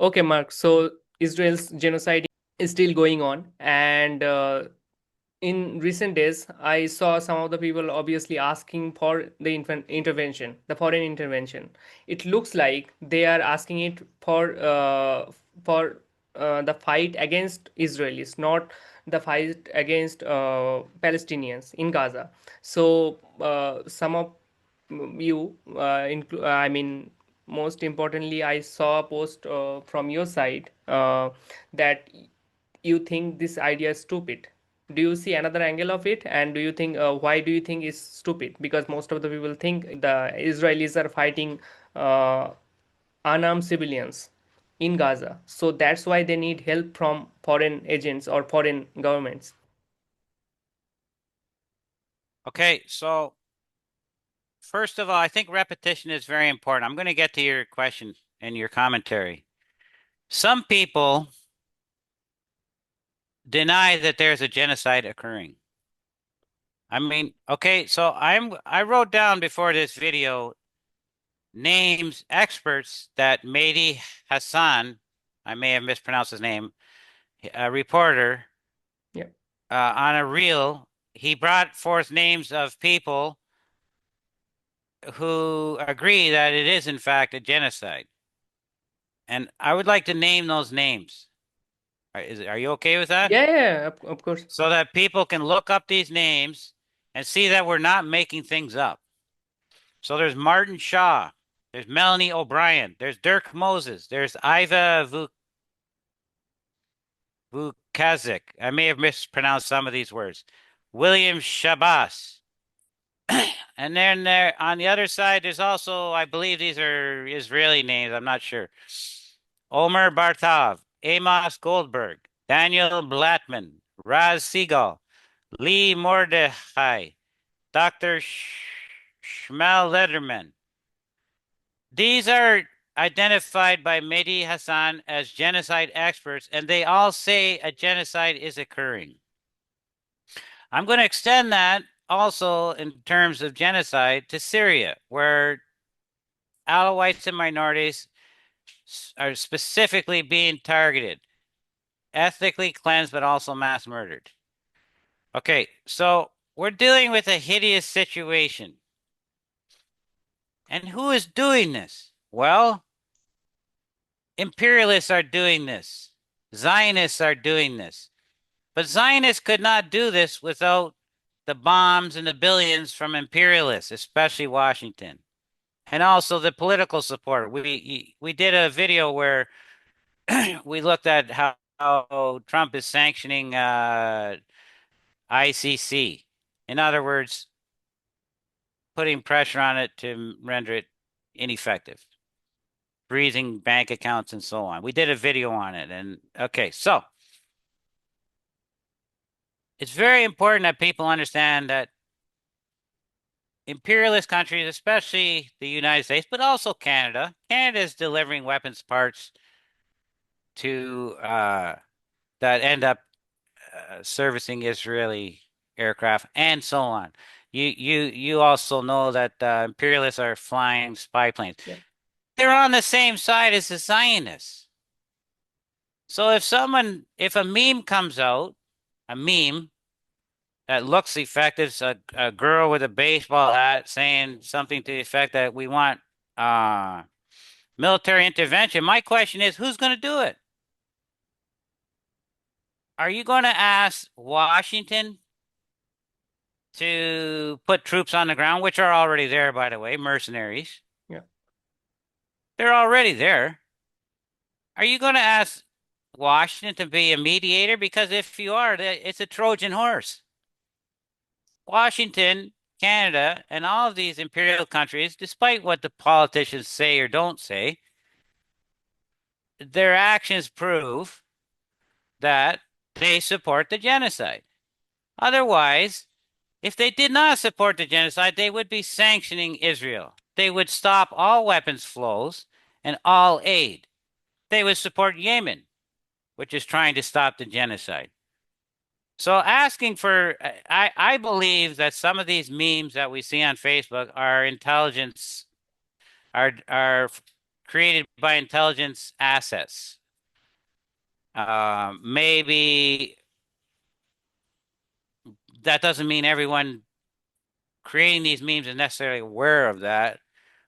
Okay, Mark. So Israel's genocide is still going on, and in recent days, I saw some of the people obviously asking for the intervention, the foreign intervention. It looks like they are asking it for the fight against Israelis, not the fight against Palestinians in Gaza. So some of you, I mean, most importantly, I saw a post from your side that you think this idea is stupid. Do you see another angle of it, and do you think why do you think it's stupid? Because most of the people think the Israelis are fighting uh, unarmed civilians in Gaza, so that's why they need help from foreign agents or foreign governments. Okay, so first of all, I think repetition is very important. I'm going to get to your question and your commentary. Some people deny that there's a genocide occurring. I mean, okay, so I wrote down before this video names experts that Mehdi Hassan, I may have mispronounced his name, a reporter Yeah. on a reel, he brought forth names of people who agree that it is in fact a genocide. And I would like to name those names. Are you okay with that? Yeah, yeah, of course. So that people can look up these names and see that we're not making things up. So there's Martin Shaw, there's Melanie O'Brien, there's Dirk Moses, there's Iva Vukazik. I may have mispronounced some of these words. William Shabas. And then there on the other side, there's also, I believe these are Israeli names, I'm not sure. Omer Bartov, Amos Goldberg, Daniel Blattman, Raz Segal, Lee Mordechai, Dr. Shmuel Lederman. These are identified by Mehdi Hassan as genocide experts, and they all say a genocide is occurring. I'm going to extend that also in terms of genocide to Syria, where Alawites and minorities are specifically being targeted, ethnically cleansed, but also mass murdered. Okay, so we're dealing with a hideous situation. And who is doing this? Well, imperialists are doing this. Zionists are doing this. But Zionists could not do this without the bombs and the billions from imperialists, especially Washington, and also the political support. We did a video where we looked at how Trump is sanctioning ICC. In other words, putting pressure on it to render it ineffective, freezing bank accounts and so on. We did a video on it. And okay, so it's very important that people understand that imperialist countries, especially the United States, but also Canada, Canada is delivering weapons parts to that end up servicing Israeli aircraft and so on. You also know that imperialists are flying spy planes. Yeah. They're on the same side as the Zionists. So if a meme comes out, a meme that looks effective, a girl with a baseball hat saying something to the effect that we want military intervention, my question is, who's going to do it? Are you going to ask Washington to put troops on the ground, which are already there, by the way, mercenaries? Yeah. They're already there. Are you going to ask Washington to be a mediator? Because if you are, it's a Trojan horse. Washington, Canada, and all of these imperial countries, despite what the politicians say or don't say, their actions prove that they support the genocide. Otherwise, if they did not support the genocide, they would be sanctioning Israel. They would stop all weapons flows and all aid. They would support Yemen, which is trying to stop the genocide. So asking for, I believe that some of these memes that we see on Facebook are intelligence, are created by intelligence assets. Maybe that doesn't mean everyone creating these memes is necessarily aware of that,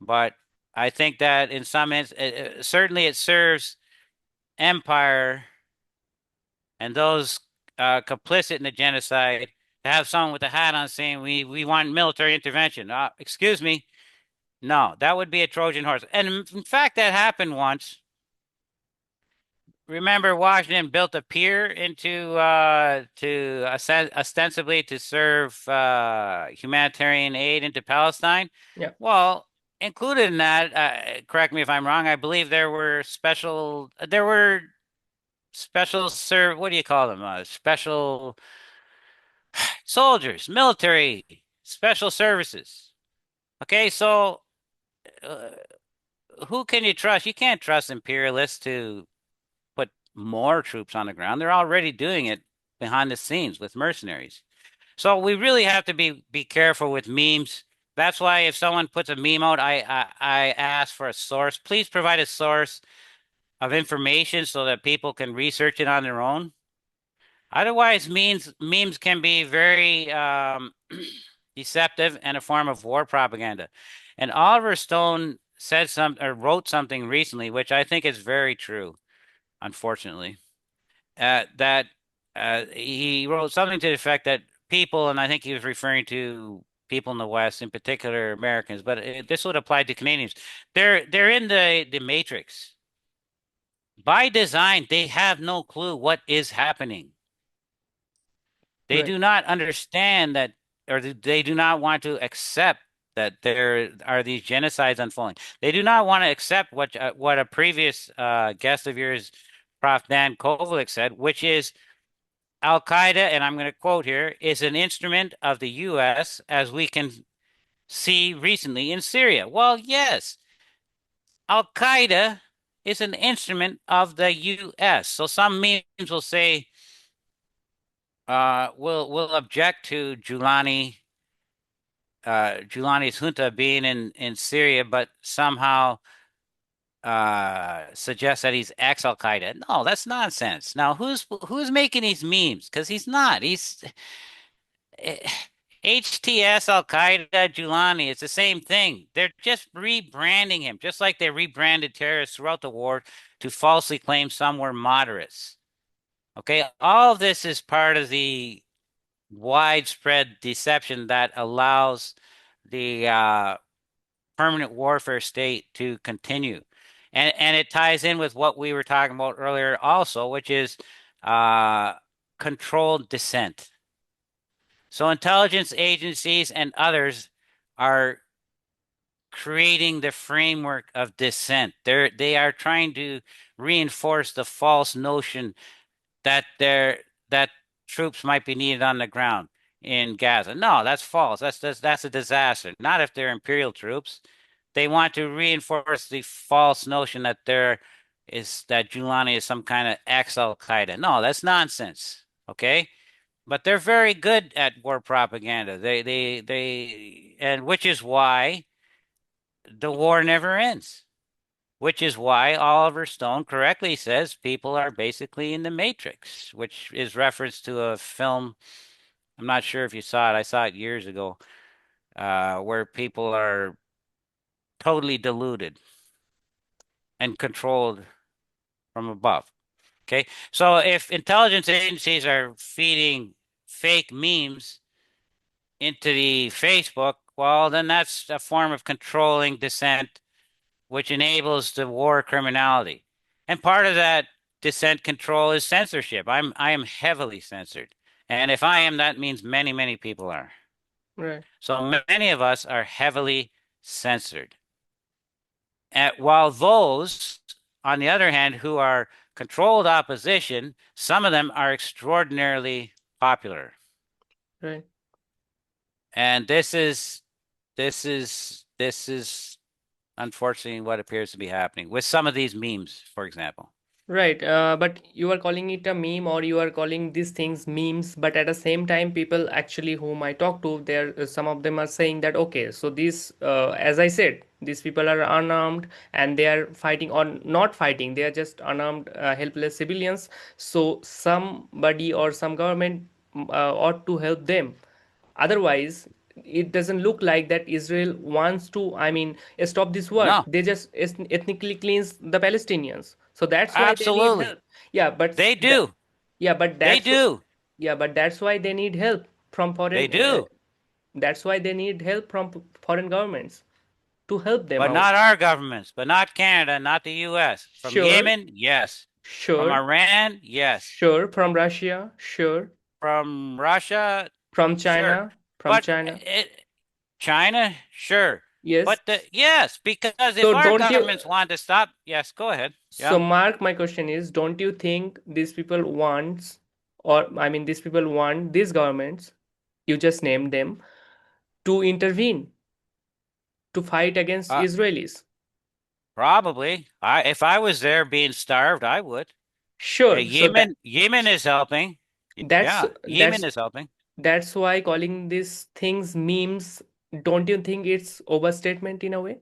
but I think that in some certainly it serves empire and those complicit in the genocide to have someone with a hat on saying we want military intervention. Excuse me, no, that would be a Trojan horse. And in fact, that happened once. Remember, Washington built a pier into to ostensibly to serve humanitarian aid into Palestine. Yeah. Well, included in that, correct me if I'm wrong, I believe there were special what do you call them? Special soldiers, military, special services. Okay, so uh, who can you trust? You can't trust imperialists to put more troops on the ground. They're already doing it behind the scenes with mercenaries. So we really have to be careful with memes. That's why if someone puts a meme out, I ask for a source. Please provide a source of information so that people can research it on their own. Otherwise, memes can be very deceptive and a form of war propaganda. And Oliver Stone said some or wrote something recently, which I think is very true, unfortunately. That he wrote something to the effect that people, and I think he was referring to people in the West, in particular Americans, but this would apply to Canadians. They're in the matrix. By design, they have no clue what is happening. They Right. do not understand that, or they do not want to accept that there are these genocides unfolding. They do not want to accept what a previous guest of yours, Prof. Dan Kovalik, said, which is Al Qaeda, and I'm going to quote here, is an instrument of the U.S. as we can see recently in Syria. Well, yes, Al Qaeda is an instrument of the U.S. So some memes will say, will object to Giuliani's junta being in Syria, but somehow suggest that he's ex-Al Qaeda. No, that's nonsense. Now, who's making these memes? Because he's not. He's HTS Al Qaeda Giuliani. It's the same thing. They're just rebranding him, just like they rebranded terrorists throughout the war to falsely claim some were moderates. Okay, all of this is part of the widespread deception that allows the permanent warfare state to continue. And it ties in with what we were talking about earlier also, which is uh, controlled dissent. So intelligence agencies and others are creating the framework of dissent. They are trying to reinforce the false notion that that troops might be needed on the ground in Gaza. No, that's false. That's a disaster. Not if they're imperial troops. They want to reinforce the false notion that that Giuliani is some kind of ex-Al Qaeda. No, that's nonsense. Okay? But they're very good at war propaganda. And which is why the war never ends. Which is why Oliver Stone correctly says people are basically in the Matrix, which is reference to a film. I'm not sure if you saw it. I saw it years ago, where people are totally deluded and controlled from above. Okay. So if intelligence agencies are feeding fake memes into the Facebook, well, then that's a form of controlling dissent, which enables the war criminality. And part of that dissent control is censorship. I am heavily censored. And if I am, that means many, many people are. Right. So many of us are heavily censored. While those, on the other hand, who are controlled opposition, some of them are extraordinarily popular. Right. And this is unfortunately what appears to be happening with some of these memes, for example. Right, but you are calling it a meme, or you are calling these things memes, but at the same time, people actually whom I talk to, there some of them are saying that okay, so this, as I said, These people are unarmed and they are fighting or not fighting. They are just unarmed, helpless civilians. So somebody or some government ought to help them. Otherwise, it doesn't look like that Israel wants to, I mean, stop this war. No, They just ethnically cleanse the Palestinians. So that's why they need absolutely. help. Yeah, but They do. yeah, but They that's do. yeah, but that's why they need help from They foreign. do. That's why they need help from foreign governments to help them But out. not our governments, but not Canada, not the US. From Sure, Yemen, yes. From sure, Iran, yes. sure. From Russia, sure. From Russia, From sure. China, from But China. China, sure. Yes. But yes, because if So our don't you? governments want to stop, yes, go ahead. So Yeah. Mark, my question is, don't you think these people wants, or I mean, these people want these governments, you just named them, to intervene to fight against Uh, Israelis? Probably. If I was there being starved, I would. Sure. So Yemen is helping. that's Yeah, Yemen that's is helping. that's why calling these things memes. Don't you think it's overstatement in a way?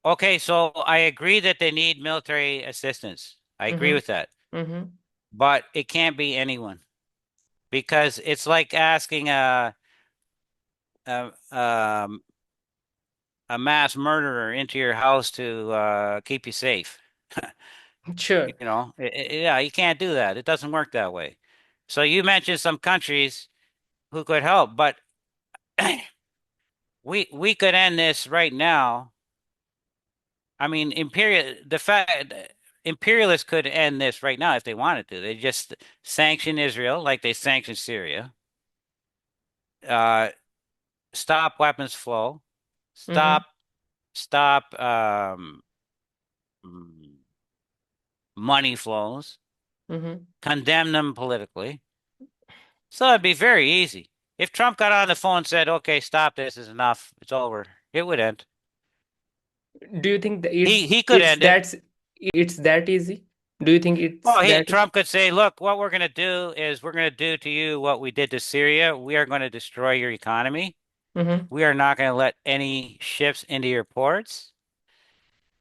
Okay, so I agree that they need military assistance. I agree Mm-hmm. with that. Mm-hmm. But it can't be anyone because it's like asking a um a mass murderer into your house to keep you safe. Sure. Yeah, you can't do that. It doesn't work that way. So you mentioned some countries who could help, but we could end this right now. I mean, imperialists could end this right now if they wanted to. They just sanction Israel like they sanctioned Syria. Uh, Stop weapons flow. Mm-hmm. Stop stop mm, money flows. Mm-hmm. Condemn them politically. So it'd be very easy. If Trump got on the phone and said, "Okay, stop this is enough. It's over." It would end. Do you think that He could end it. it's that easy? Do you think it's Well, that? Trump could say, "Look, what we're going to do is we're going to do to you what we did to Syria. We are going to destroy your economy. Mm-hmm. We are not going to let any ships into your ports.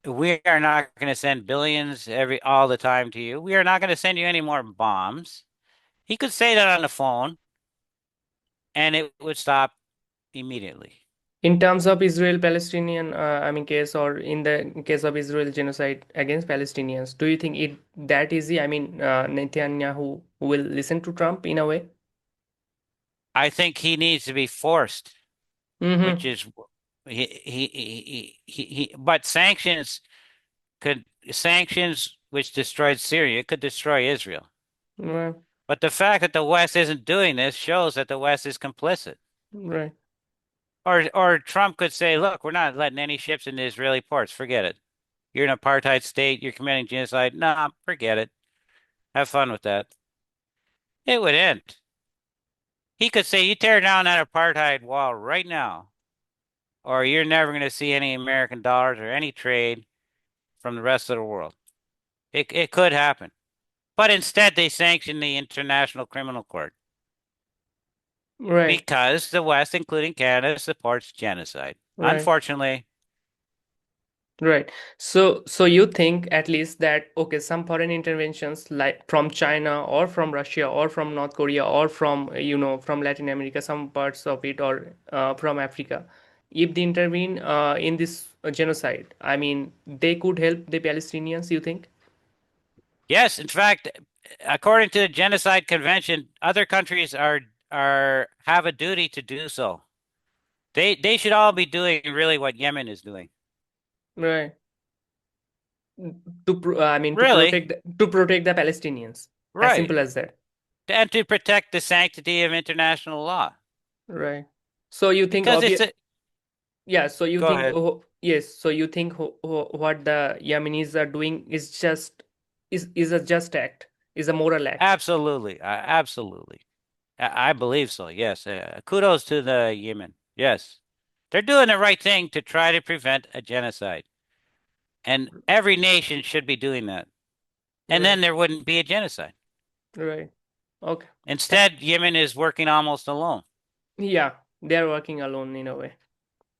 We are not going to send billions all the time to you. We are not going to send you any more bombs." He could say that on the phone and it would stop immediately. In terms of Israel Palestinian, I mean, case, or in the case of Israel genocide against Palestinians, do you think it that easy? I mean, Netanyahu will listen to Trump in a way? I think he needs to be forced, which Mm-hmm. is but could sanctions which destroyed Syria could destroy Israel. Right. But the fact that the West isn't doing this shows that the West is complicit. Right. Or Trump could say, "Look, we're not letting any ships into Israeli ports. Forget it. You're an apartheid state. You're committing genocide. Nah, forget it. Have fun with that." It would end. He could say, "You tear down that apartheid wall right now, or you're never going to see any American dollars or any trade from the rest of the world." It could happen. But instead, they sanction the International Criminal Court Right. because the West, including Canada, supports genocide. Right. Unfortunately, Right. So you think at least that okay, some foreign interventions like from China or from Russia or from North Korea or from from Latin America, some parts of it, or from Africa, if they intervene in this genocide, I mean, they could help the Palestinians. You think? yes. In fact, according to the Genocide Convention, other countries are have a duty to do so. They should all be doing really what Yemen is doing. Right. I mean, Really, to protect the Palestinians. As right. simple as that. And to protect the sanctity of international law. Right. So you think Because it's obvious. a, Yeah, so you go think, ahead. oh, yes, so you think what the Yemenis are doing is just is a just act, is a moral act. Absolutely. Absolutely. I believe so. Yes. Kudos to the Yemen. Yes. They're doing the right thing to try to prevent a genocide. And every nation should be doing that. And Right, then there wouldn't be a genocide. right. Okay. Tha- Instead, Yemen is working almost alone. yeah, they're working alone in a way.